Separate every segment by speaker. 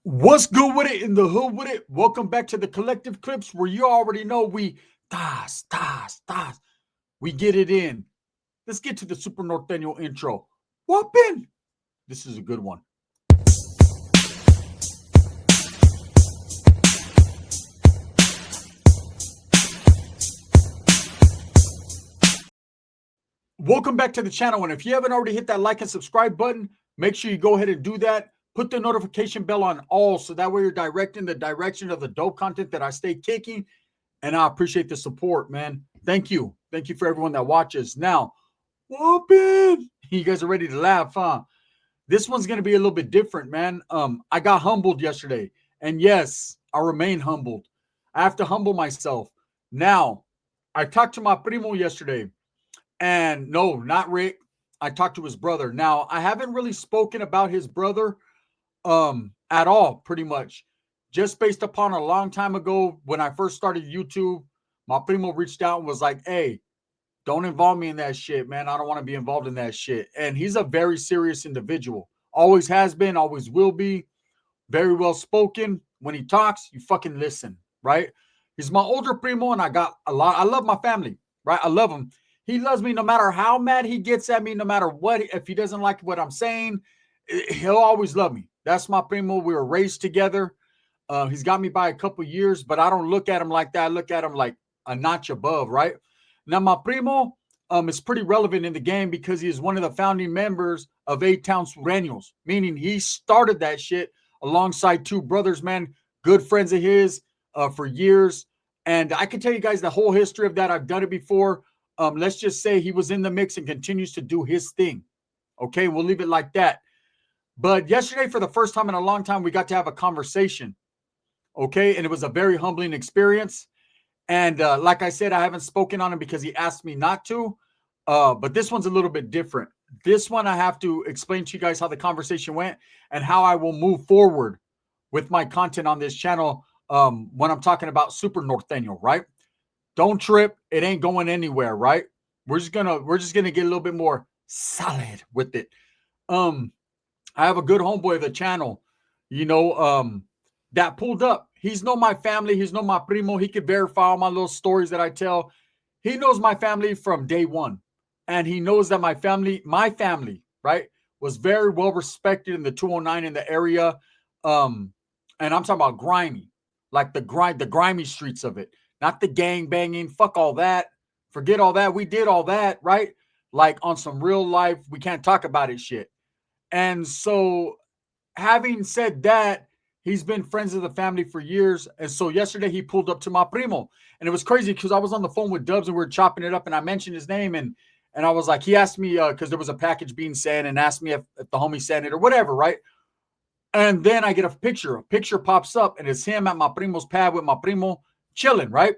Speaker 1: What's good with it in the hood with it? Welcome back to the collective clips where you already know we das. We get it in. Let's get to the Super Norteno intro. Whoopin'! This is a good one. Welcome back to the channel. And if you haven't already hit that like and subscribe button, make sure you go ahead and do that. Put the notification bell on all so that way you're directing the direction of the dope content that I stay kicking. And I appreciate the support, man. Thank you. Thank you for everyone that watches. Now, whoopin'! You guys are ready to laugh, huh? This one's going to be a little bit different, man. I got humbled yesterday. And yes, I remain humbled. I have to humble myself. Now, I talked to my primo yesterday. And no, not Rick. I talked to his brother. Now, I haven't really spoken about his brother at all, pretty much. Just based upon a long time ago when I first started YouTube, my primo reached out and was like, "Hey, don't involve me in that shit, man. I don't want to be involved in that shit." And he's a very serious individual. Always has been, always will be. Very well spoken. When he talks, you fucking listen, right? He's my older primo, and I love my family, right? I love him. He loves me no matter how mad he gets at me, no matter what. If he doesn't like what I'm saying, he'll always love me. That's my primo. We were raised together. He's got me by a couple years, but I don't look at him like that. I look at him like a notch above, right? Now, my primo is pretty relevant in the game because he is one of the founding members of A-Town Sureños, meaning he started that shit alongside two brothers, man, good friends of his for years. And I can tell you guys the whole history of that. I've done it before. Let's just say he was in the mix and continues to do his thing. Okay, we'll leave it like that. But yesterday, for the first time in a long time, we got to have a conversation. Okay, and it was a very humbling experience. And like I said, I haven't spoken on him because he asked me not to. But this one's a little bit different. This one, I have to explain to you guys how the conversation went and how I will move forward with my content on this channel when I'm talking about Super Norteño, right? Don't trip. It ain't going anywhere, right? We're just gonna get a little bit more solid with it. I have a good homeboy of the channel, that pulled up. He's know my family. He's know my primo. He could verify all my little stories that I tell. He knows my family from day one. And he knows that my family, right, was very well respected in the 209 in the area. And I'm talking about grimy, like the grimy streets of it, not the gang banging. Fuck all that. Forget all that. We did all that, right? Like on some real life, we can't talk about it shit. And so, having said that, he's been friends of the family for years. And so yesterday he pulled up to my primo. And it was crazy because I was on the phone with Dubs and we were chopping it up and I mentioned his name. And I was like, he asked me, because there was a package being sent and asked me if the homie sent it or whatever, right? And then I get a picture pops up and it's him at my primo's pad with my primo chilling, right?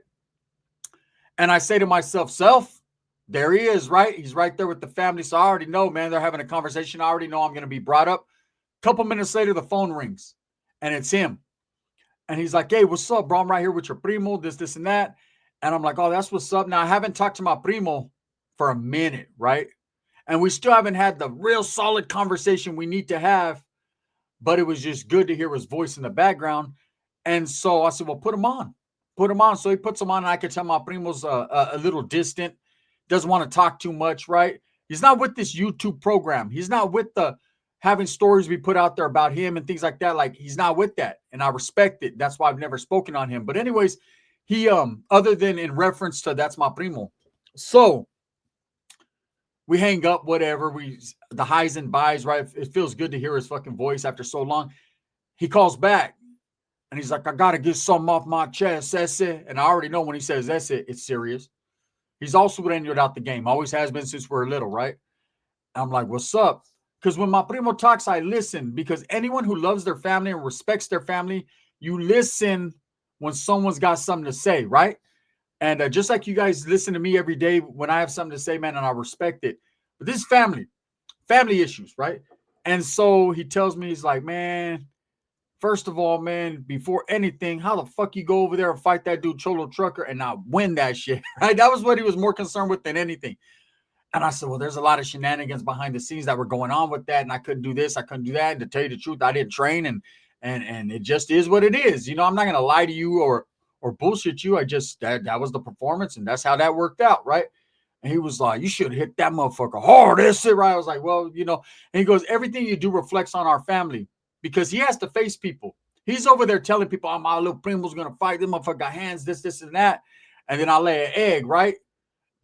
Speaker 1: And I say to myself, self, there he is, right? He's right there with the family. So I already know, man, they're having a conversation. I already know I'm going to be brought up. A couple minutes later, the phone rings and it's him. And he's like, "Hey, what's up, bro? I'm right here with your primo, this, and that." And I'm like, "Oh, that's what's up." Now, I haven't talked to my primo for a minute, right? And we still haven't had the real solid conversation we need to have, but it was just good to hear his voice in the background. And so I said, "Well, put him on. Put him on." So he puts him on, and I could tell my primo's a little distant, doesn't want to talk too much, right? He's not with this YouTube program. He's not with the having stories we put out there about him and things like that. Like, he's not with that. And I respect it. That's why I've never spoken on him. But anyways, he other than in reference to that's my primo. So we hang up, whatever. The highs and buys, right? It feels good to hear his fucking voice after so long. He calls back and he's like, "I gotta get something off my chest, ese." And I already know when he says ese, it's serious. He's also rendered out the game. Always has been since we're little, right? I'm like, "What's up?" Because when my primo talks, I listen. Because anyone who loves their family and respects their family, you listen when someone's got something to say, right? And just like you guys listen to me every day when I have something to say, man, and I respect it. But this is family issues, right? And so he tells me, he's like, "Man, first of all, man, before anything, how the fuck you go over there and fight that dude Cholo Trucker and not win that shit?" Right? That was what he was more concerned with than anything. And I said, "Well, there's a lot of shenanigans behind the scenes that were going on with that. And I couldn't do this. I couldn't do that. And to tell you the truth, I didn't train. and it just is what it is. You know, I'm not gonna lie to you or bullshit you. I just that was the performance, and that's how that worked out, right? And he was like, "You should hit that motherfucker hard." That's it, right? I was like, "Well, you know." And he goes, "Everything you do reflects on our family because he has to face people. He's over there telling people, "Oh, my little primo's gonna fight. This motherfucker got hands, this, and that." And then I lay an egg, right?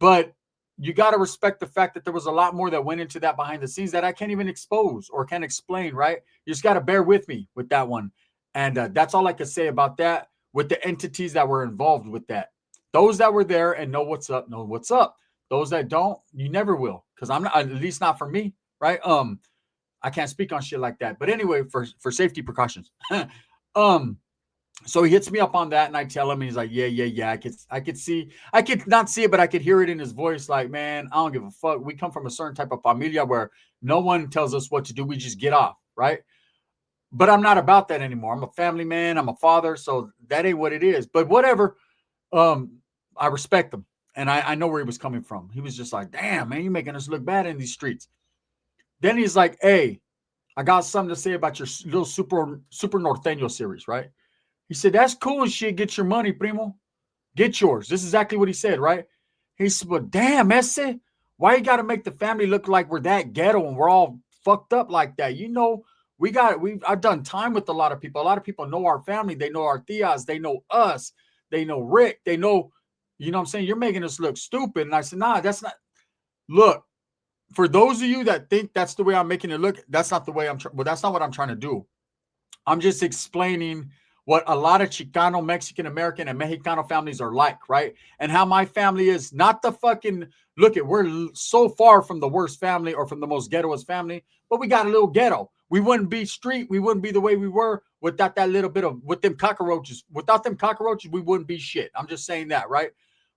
Speaker 1: But you got to respect the fact that there was a lot more that went into that behind the scenes that I can't even expose or can't explain, right? You just got to bear with me with that one. And that's all I could say about that with the entities that were involved with that. Those that were there and know what's up, know what's up. Those that don't, you never will. Because I'm not, at least not for me, right? I can't speak on shit like that. But anyway, for safety precautions. um, so he hits me up on that, and I tell him, and he's like, yeah. I could not see it, but I could hear it in his voice. Like, man, I don't give a fuck. We come from a certain type of familia where no one tells us what to do. We just get off, right? But I'm not about that anymore. I'm a family man. I'm a father, so that ain't what it is. But whatever. I respect him, and I know where he was coming from. He was just like, damn, man, you're making us look bad in these streets. Then he's like, hey, I got something to say about your little super Norteno series, right? He said, that's cool and shit. Get your money, primo. Get yours. This is exactly what he said, right? He said, well, damn, Esse, why you got to make the family look like we're that ghetto and we're all fucked up like that? You know, I've done time with a lot of people. A lot of people know our family. They know our tias. They know us. They know Rick. They know, you know what I'm saying? You're making us look stupid. And I said, nah, that's not. Look, for those of you that think that's the way I'm making it look, that's not the way well, that's not what I'm trying to do. I'm just explaining what a lot of Chicano, Mexican American, and Mexicano families are like, right? And how my family is not the fucking look at, we're so far from the worst family or from the most ghettoest family, but we got a little ghetto. We wouldn't be street, we wouldn't be the way we were without that little bit of with them cockroaches. Without them cockroaches, we wouldn't be shit. I'm just saying that, right?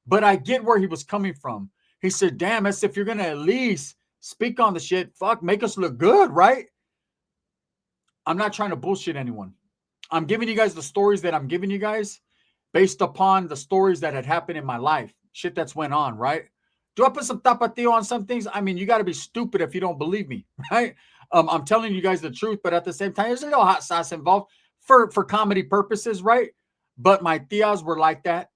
Speaker 1: But I get where he was coming from. He said, damn, as if you're gonna at least speak on the shit, fuck, make us look good, right? I'm not trying to bullshit anyone. I'm giving you guys the stories that I'm giving you guys based upon the stories that had happened in my life. Shit that's went on, right? Do I put some tapatio on some things? I mean, you got to be stupid if you don't believe me, right? I'm telling you guys the truth, but at the same time, there's a little hot sauce involved for comedy purposes, right? But my tias were like that.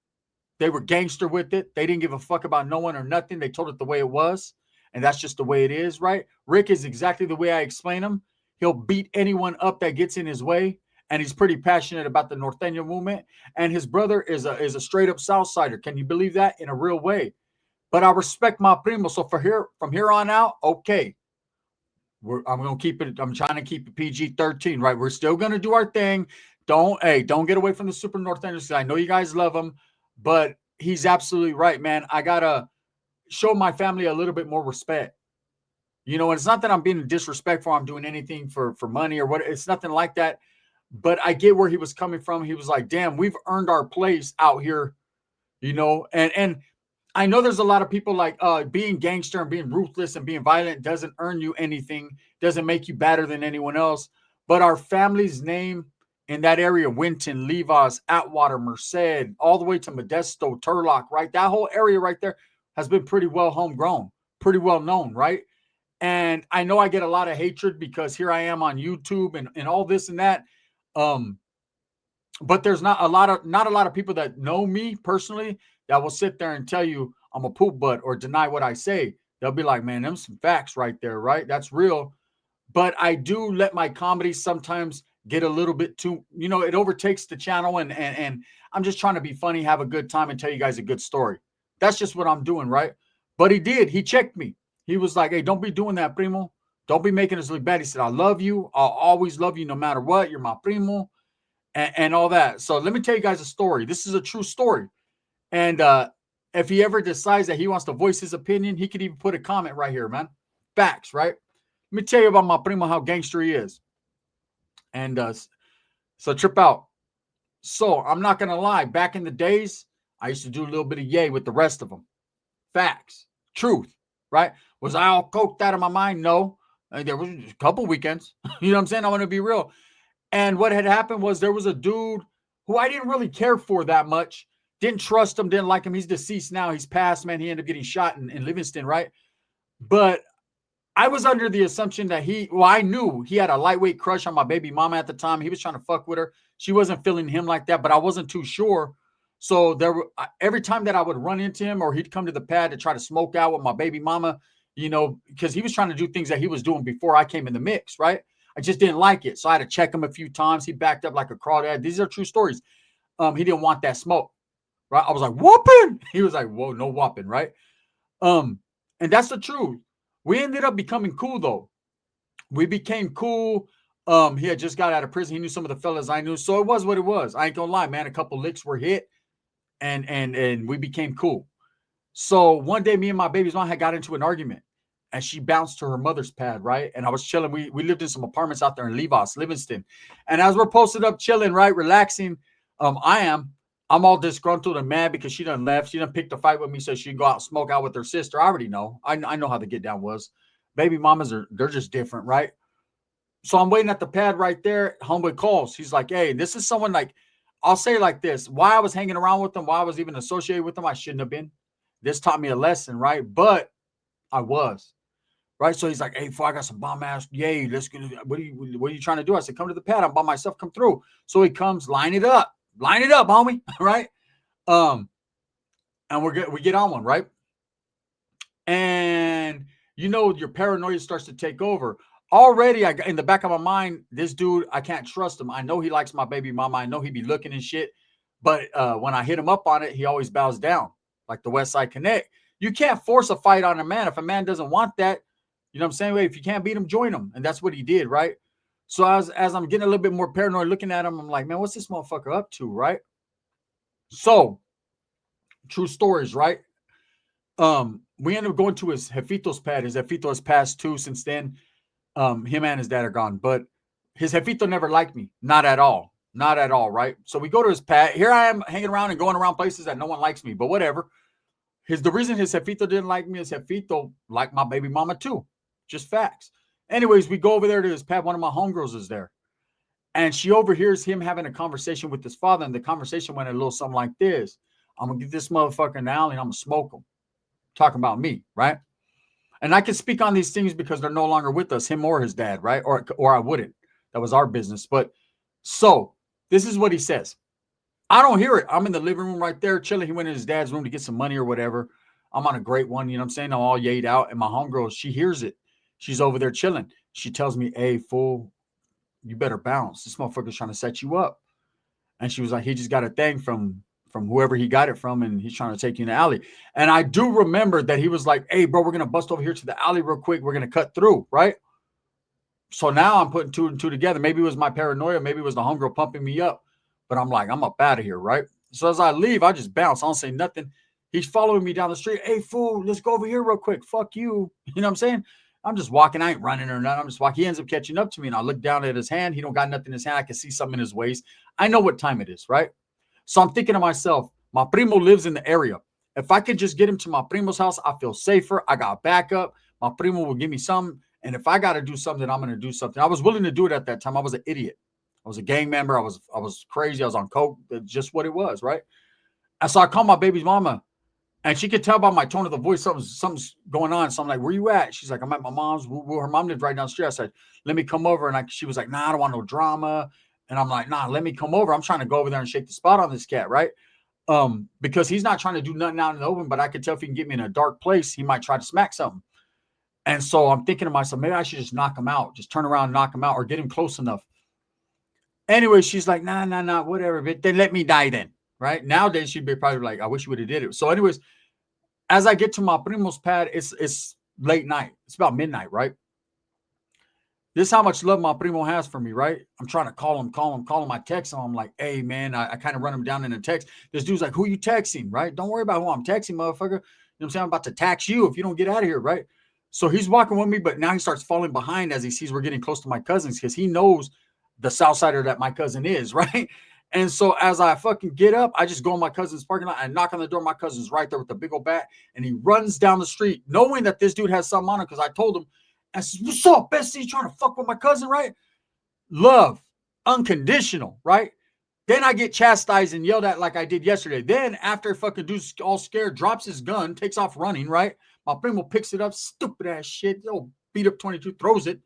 Speaker 1: They were gangster with it. They didn't give a fuck about no one or nothing. They told it the way it was. And that's just the way it is, right? Rick is exactly the way I explain him. He'll beat anyone up that gets in his way. And he's pretty passionate about the Norteño movement. And his brother is a straight up Southsider. Can you believe that? In a real way. But I respect my primo. So from here on out, okay. I'm gonna keep it. I'm trying to keep it PG-13, right? We're still gonna do our thing. Don't get away from the Super Norteños. I know you guys love him, but he's absolutely right, man. I gotta show my family a little bit more respect. You know, and it's not that I'm being disrespectful. I'm doing anything for money or what. It's nothing like that. But I get where he was coming from. He was like, damn, we've earned our place out here, you know, and I know there's a lot of people like being gangster and being ruthless and being violent doesn't earn you anything, doesn't make you better than anyone else. But our family's name in that area, Winton, Levas, Atwater, Merced, all the way to Modesto, Turlock, right? That whole area right there has been pretty well homegrown, pretty well known, right? And I know I get a lot of hatred because here I am on YouTube and all this and that. But there's not a lot of people that know me personally that will sit there and tell you I'm a poop butt or deny what I say. They'll be like, man, them some facts right there, right? That's real. But I do let my comedy sometimes get a little bit too, you know, it overtakes the channel and I'm just trying to be funny, have a good time and tell you guys a good story. That's just what I'm doing, right? But he checked me. He was like, hey, don't be doing that, primo. Don't be making us look bad. He said, I love you. I'll always love you no matter what. You're my primo and all that. So let me tell you guys a story. This is a true story. And if he ever decides that he wants to voice his opinion, he could even put a comment right here, man. Facts, right? Let me tell you about my primo, how gangster he is. And so trip out. So I'm not going to lie. Back in the days, I used to do a little bit of yay with the rest of them. Facts. Truth, right? Was I all coked out of my mind? No. There was a couple weekends. You know what I'm saying? I want to be real. And what had happened was there was a dude who I didn't really care for that much. Didn't trust him, didn't like him. He's deceased now. He's passed, man. He ended up getting shot in Livingston, right? But I was under the assumption that I knew he had a lightweight crush on my baby mama at the time. He was trying to fuck with her. She wasn't feeling him like that, but I wasn't too sure. So every time that I would run into him or he'd come to the pad to try to smoke out with my baby mama, because he was trying to do things that he was doing before I came in the mix, right? I just didn't like it. So I had to check him a few times. He backed up like a crawdad. These are true stories. He didn't want that smoke, right? I was like, whooping. He was like, whoa, no whopping, right? And that's the truth. We ended up becoming cool though. We became cool. He had just got out of prison. He knew some of the fellas I knew. So it was what it was. I ain't gonna lie, man. A couple licks were hit and we became cool. So one day me and my baby's mom had got into an argument and she bounced to her mother's pad, right? And I was chilling. We lived in some apartments out there in Livingston. And as we're posted up chilling, right, relaxing, I'm all disgruntled and mad because she done left. She done picked a fight with me so she can go out and smoke out with her sister. I already know. I know how the get down was. Baby mamas they're just different, right? So I'm waiting at the pad right there. Homeboy calls. He's like, hey, this is someone like, I'll say it like this. Why I was hanging around with them, why I was even associated with them, I shouldn't have been. This taught me a lesson, right? But I was. Right. So he's like, hey, I got some bomb ass. Yay, let's get it. What are you trying to do? I said, come to the pad. I'm by myself. Come through. So he comes, line it up, homie. Right. And we get on one, right? And your paranoia starts to take over. Already, in the back of my mind, this dude, I can't trust him. I know he likes my baby mama. I know he be looking and shit. But when I hit him up on it, he always bows down, like the West Side Connect. You can't force a fight on a man. If a man doesn't want that, you know what I'm saying? If you can't beat him, join him. And that's what he did, right? So as I'm getting a little bit more paranoid looking at him, I'm like, man, what's this motherfucker up to, right? So, true stories, right? We ended up going to his Jefito's pad. His Jefito has passed too since then. Him and his dad are gone. But his Jefito never liked me. Not at all. Not at all, right? So we go to his pad. Here I am hanging around and going around places that no one likes me. But whatever. The reason his Jefito didn't like me is Jefito liked my baby mama too. Just facts. Anyways, we go over there to his pad. One of my homegirls is there. And she overhears him having a conversation with his father. And the conversation went a little something like this. I'm going to get this motherfucker in the alley and I'm going to smoke him. Talking about me, right? And I can speak on these things because they're no longer with us, him or his dad, right? Or I wouldn't. That was our business. But so this is what he says. I don't hear it. I'm in the living room right there chilling. He went in his dad's room to get some money or whatever. I'm on a great one, you know what I'm saying? I'm all yayed out. And my homegirl, she hears it. She's over there chilling. She tells me, hey, fool, you better bounce. This motherfucker's trying to set you up. And she was like, he just got a thing from whoever he got it from, and he's trying to take you in the alley. And I do remember that he was like, hey, bro, we're going to bust over here to the alley real quick. We're going to cut through, right? So now I'm putting two and two together. Maybe it was my paranoia. Maybe it was the homegirl pumping me up. But I'm like, I'm up out of here, right? So as I leave, I just bounce. I don't say nothing. He's following me down the street. Hey, fool, let's go over here real quick. Fuck you. You know what I'm saying? I'm just walking. I ain't running or nothing. I'm just walking. He ends up catching up to me, and I look down at his hand. He don't got nothing in his hand. I can see something in his waist. I know what time it is, right? So I'm thinking to myself, my primo lives in the area. If I could just get him to my primo's house, I feel safer. I got backup. My primo will give me something. And if I got to do something, I'm going to do something. I was willing to do it at that time. I was an idiot. I was a gang member. I was crazy. I was on coke. That's just what it was, right? And so I called my baby's mama. And she could tell by my tone of the voice something's going on. So I'm like, where you at? She's like, I'm at my mom's. Her mom lived right down the street. I said, let me come over. And she was like, nah, I don't want no drama. And I'm like, nah, let me come over. I'm trying to go over there and shake the spot on this cat, right? Because he's not trying to do nothing out in the open, but I could tell if he can get me in a dark place, he might try to smack something. And so I'm thinking to myself, maybe I should just knock him out, just turn around and knock him out or get him close enough. Anyway, she's like, nah, whatever. But then let me die then, right? Nowadays, she'd be probably like, I wish you would have did it. So anyways, as I get to my primo's pad, it's late night. It's about midnight, right? This is how much love my primo has for me, right? I'm trying to call him. I text him. I'm like, hey, man, I kind of run him down in a text. This dude's like, who you texting, right? Don't worry about who I'm texting, motherfucker. You know what I'm saying? I'm about to tax you if you don't get out of here, right? So he's walking with me, but now he starts falling behind as he sees we're getting close to my cousins because he knows the South Sider that my cousin is, right? And so as I fucking get up, I just go in my cousin's parking lot and knock on the door. My cousin's right there with the big old bat. And he runs down the street knowing that this dude has something on him because I told him, I said, what's up, bestie? Trying to fuck with my cousin, right? Love, unconditional, right? Then I get chastised and yelled at like I did yesterday. Then after fucking dude's all scared, drops his gun, takes off running, right? My primo picks it up, stupid ass shit. Yo, beat up 22, throws it,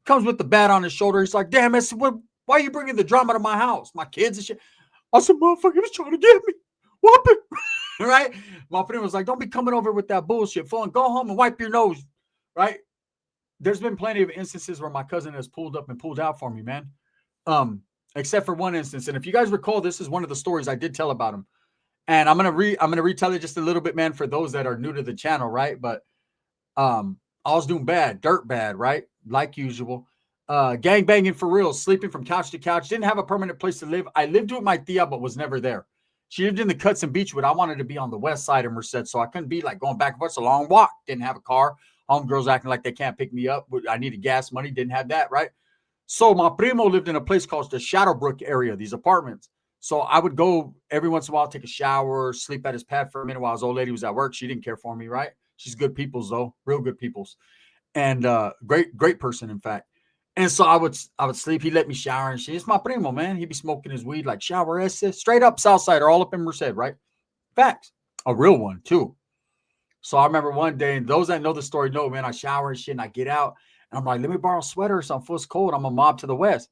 Speaker 1: comes with the bat on his shoulder. He's like, damn, why are you bringing the drama to my house? My kids and shit. I said, motherfucker, he was trying to get me. Whoop it. Right? My friend was like, don't be coming over with that bullshit, fool, and go home and wipe your nose. Right? There's been plenty of instances where my cousin has pulled up and pulled out for me, man. Except for one instance. And if you guys recall, this is one of the stories I did tell about him. And I'm gonna retell it just a little bit, man, for those that are new to the channel, right? But I was doing bad, dirt bad, right? Like usual. Gang banging for real, sleeping from couch to couch. Didn't have a permanent place to live. I lived with my tia, but was never there. She lived in the Cuts and Beechwood. I wanted to be on the west side of Merced, so I couldn't be like going back and forth. It's a long walk. Didn't have a car. Homegirls acting like they can't pick me up. I needed gas money. Didn't have that, right? So my primo lived in a place called the Shadowbrook area, these apartments. So I would go every once in a while, take a shower, sleep at his pad for a minute while his old lady was at work. She didn't care for me, right? She's good people's though, real good people's, and great person, in fact. And so I would sleep. He'd let me shower and shit. It's my primo, man. He'd be smoking his weed like shower esse, straight up Southsider, all up in Merced, right? Facts. A real one too. So I remember one day, and those that know the story know, man, I shower and shit, and I get out, and I'm like, let me borrow a sweater or something. It's cold. I'm a mob to the west.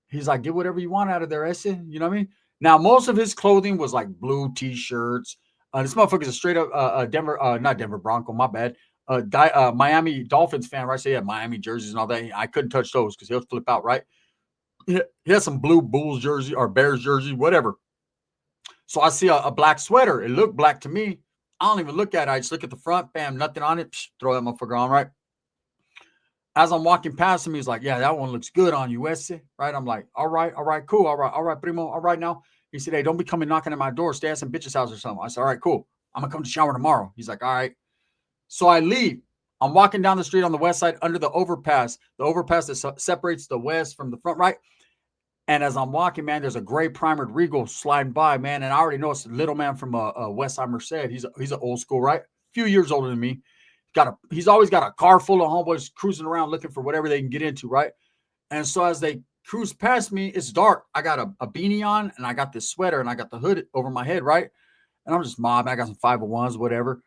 Speaker 1: He's like, get whatever you want out of there, esse. You know what I mean? Now, most of his clothing was like blue T-shirts. This motherfucker's a straight up Denver, not Denver Bronco, my bad. Miami Dolphins fan, right? So he had Miami jerseys and all that. I couldn't touch those because he'll flip out, right? He had some blue Bulls jersey or Bears jersey, whatever. So I see a black sweater. It looked black to me. I don't even look at it. I just look at the front, bam, nothing on it. Psh, throw that motherfucker on, right? As I'm walking past him, he's like, yeah, that one looks good on you, esse. Right? I'm like, all right, cool. All right, primo. All right now. He said, hey, don't be coming knocking at my door. Stay at some bitch's house or something. I said, all right, cool. I'm going to come to shower tomorrow. He's like, all right. So I leave. I'm walking down the street on the west side under the overpass that separates the west from the front, right? And as I'm walking, man, there's a gray primered Regal sliding by, man. And I already know it's a little man from West Side Merced. He's an old school, right? A few years older than me. He's always got a car full of homeboys cruising around looking for whatever they can get into, right? And so as they cruise past me, it's dark. I got a beanie on, and I got this sweater, and I got the hood over my head, right? And I'm just mobbing. I got some 501s, whatever.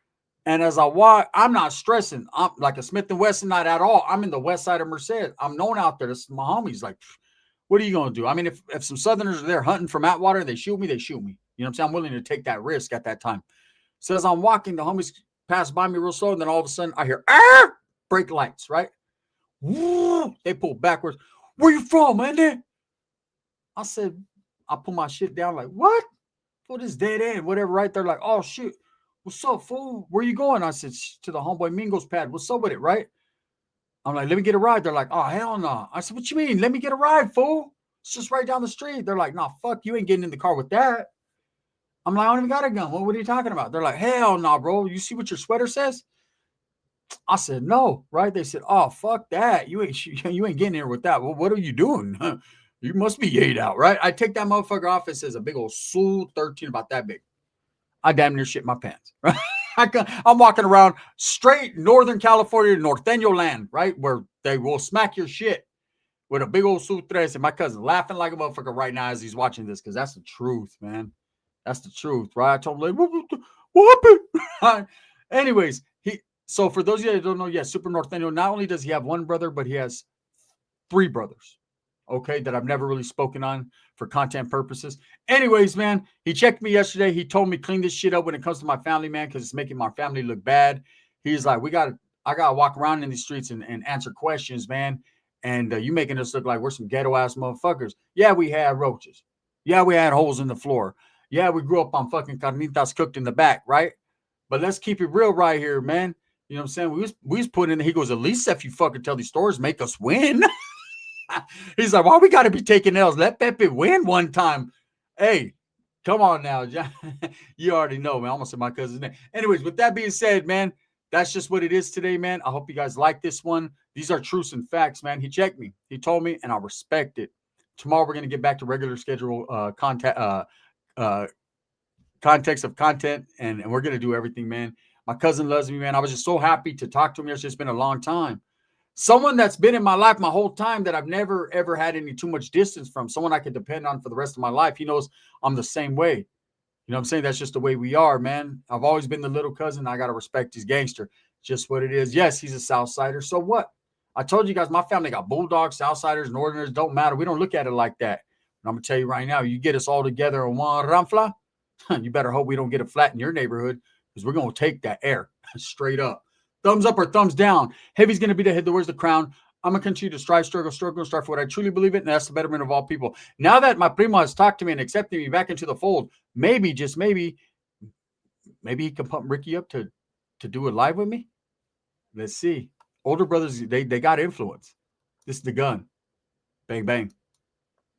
Speaker 1: And as I walk, I'm not stressing. I'm like a Smith & Wesson, not at all. I'm in the west side of Merced. I'm known out there. This is my homies. Like, what are you going to do? I mean, if some Southerners are there hunting from Atwater, they shoot me, they shoot me. You know what I'm saying? I'm willing to take that risk at that time. So as I'm walking, the homies pass by me real slow, and then all of a sudden I hear, brake lights, right? Woo! They pull backwards. Where you from, man? I said, I put my shit down like, what? For this dead end, whatever, right? They're like, oh, shit. What's up, fool? Where you going? I said, to the homeboy Mingo's pad. What's up with it, right? I'm like, let me get a ride. They're like, oh, hell no. I said, what you mean? Let me get a ride, fool. It's just right down the street. They're like, nah, fuck, you ain't getting in the car with that. I'm like, I don't even got a gun. What are you talking about? They're like, hell no, bro. You see what your sweater says? I said, no, right? They said, oh, fuck that. You ain't getting here with that. Well, what are you doing? You must be yayed out, right? I take that motherfucker off. It says a big old Sul 13 about that big. I damn near shit my pants, right? I'm walking around straight Northern California, Norteno land, right? Where they will smack your shit with a big old Sul 13. And my cousin laughing like a motherfucker right now as he's watching this, because that's the truth, man. That's the truth, right? I told him, like, what happened? Anyways, so for those of you that don't know, yeah, Super Norteno, not only does he have one brother, but he has 3 brothers, okay, that I've never really spoken on for content purposes. Anyways, man, he checked me yesterday. He told me clean this shit up when it comes to my family, man, because it's making my family look bad. He's like, I gotta walk around in these streets and answer questions, man. And you making us look like we're some ghetto ass motherfuckers. Yeah, we had roaches. Yeah, we had holes in the floor. Yeah, we grew up on fucking carnitas cooked in the back, right? But let's keep it real right here, man. You know what I'm saying? We was putting in, he goes, at least if you fucking tell these stories, make us win. He's like, why we got to be taking L's? Let Pepe win one time. Hey, come on now, John. You already know, man. I almost said my cousin's name. Anyways, with that being said, man, that's just what it is today, man. I hope you guys like this one. These are truths and facts, man. He checked me. He told me, and I respect it. Tomorrow, we're going to get back to regular schedule context of content, and we're going to do everything, man. My cousin loves me, man. I was just so happy to talk to him yesterday. It's been a long time. Someone that's been in my life my whole time that I've never, ever had any too much distance from. Someone I can depend on for the rest of my life. He knows I'm the same way. You know what I'm saying? That's just the way we are, man. I've always been the little cousin. I got to respect his gangster. Just what it is. Yes, he's a Southsider. So what? I told you guys, my family got Bulldogs, Southsiders, Northerners, don't matter. We don't look at it like that. And I'm going to tell you right now, you get us all together in one ramfla, you better hope we don't get a flat in your neighborhood because we're going to take that air straight up. Thumbs up or thumbs down. Heavy's going to be the head that wears the crown. I'm going to continue to strive, struggle, and strive for what I truly believe in, and that's the betterment of all people. Now that my primo has talked to me and accepted me back into the fold, maybe, just maybe he can pump Ricky up to do it live with me. Let's see. Older brothers, they got influence. This is the gun. Bang, bang.